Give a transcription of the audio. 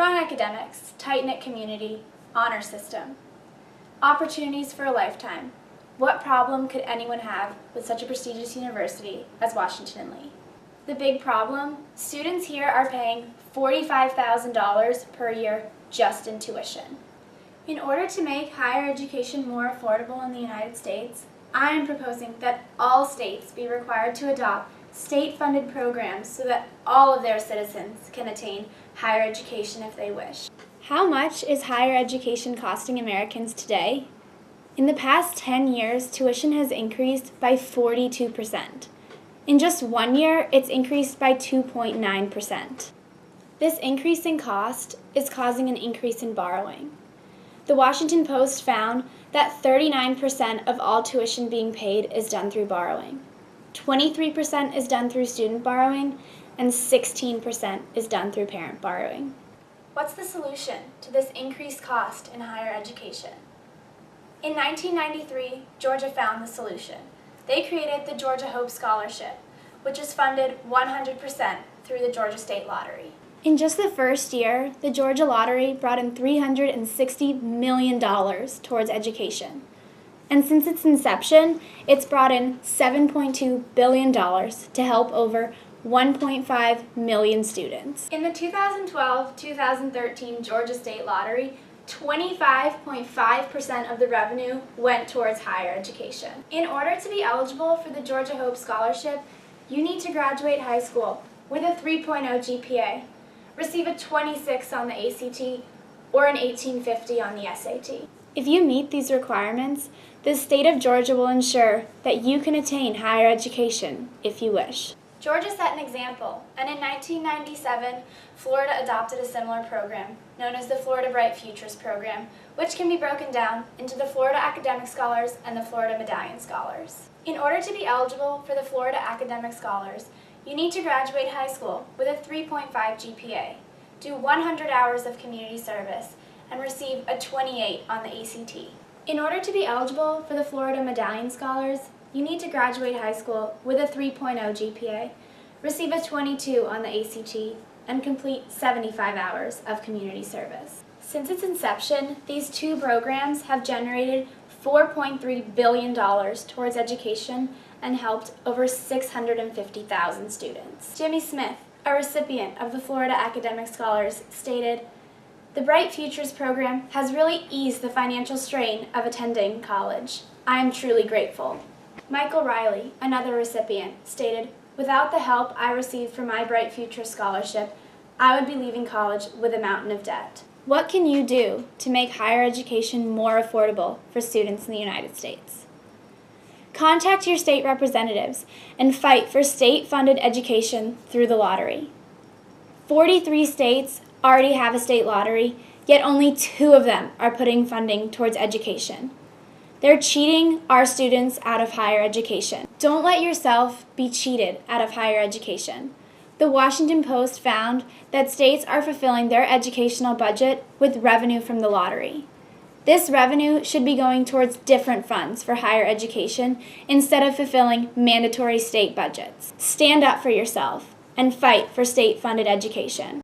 Strong academics, tight-knit community, honor system. Opportunities for a lifetime. What problem could anyone have with such a prestigious university as Washington and Lee? The big problem? Students here are paying $45,000 per year just in tuition. In order to make higher education more affordable in the United States, I am proposing that all states be required to adopt state-funded programs so that all of their citizens can attain higher education if they wish. How much is higher education costing Americans today? In the past 10 years, tuition has increased by 42%. In just 1 year, it's increased by 2.9%. This increase in cost is causing an increase in borrowing. The Washington Post found that 39% of all tuition being paid is done through borrowing. 23% is done through student borrowing, and 16% is done through parent borrowing. What's the solution to this increased cost in higher education? In 1993, Georgia found the solution. They created the Georgia Hope Scholarship, which is funded 100% through the Georgia State Lottery. In just the first year, the Georgia Lottery brought in $360 million towards education. And since its inception, it's brought in $7.2 billion to help over 1.5 million students. In the 2012-2013 Georgia State Lottery, 25.5% of the revenue went towards higher education. In order to be eligible for the Georgia Hope Scholarship, you need to graduate high school with a 3.0 GPA, receive a 26 on the ACT, or an 1850 on the SAT. If you meet these requirements, the state of Georgia will ensure that you can attain higher education if you wish. Georgia set an example, and in 1997, Florida adopted a similar program, known as the Florida Bright Futures Program, which can be broken down into the Florida Academic Scholars and the Florida Medallion Scholars. In order to be eligible for the Florida Academic Scholars, you need to graduate high school with a 3.5 GPA, do 100 hours of community service, and receive a 28 on the ACT. In order to be eligible for the Florida Medallion Scholars, you need to graduate high school with a 3.0 GPA, receive a 22 on the ACT, and complete 75 hours of community service. Since its inception, these two programs have generated $4.3 billion towards education and helped over 650,000 students. Jimmy Smith, a recipient of the Florida Academic Scholars, stated, "The Bright Futures program has really eased the financial strain of attending college. I am truly grateful." Michael Riley, another recipient, stated, "Without the help I received from my Bright Futures scholarship, I would be leaving college with a mountain of debt." What can you do to make higher education more affordable for students in the United States? Contact your state representatives and fight for state-funded education through the lottery. 43 states already have a state lottery, yet only 2 of them are putting funding towards education. They're cheating our students out of higher education. Don't let yourself be cheated out of higher education. The Washington Post found that states are fulfilling their educational budget with revenue from the lottery. This revenue should be going towards different funds for higher education instead of fulfilling mandatory state budgets. Stand up for yourself and fight for state-funded education.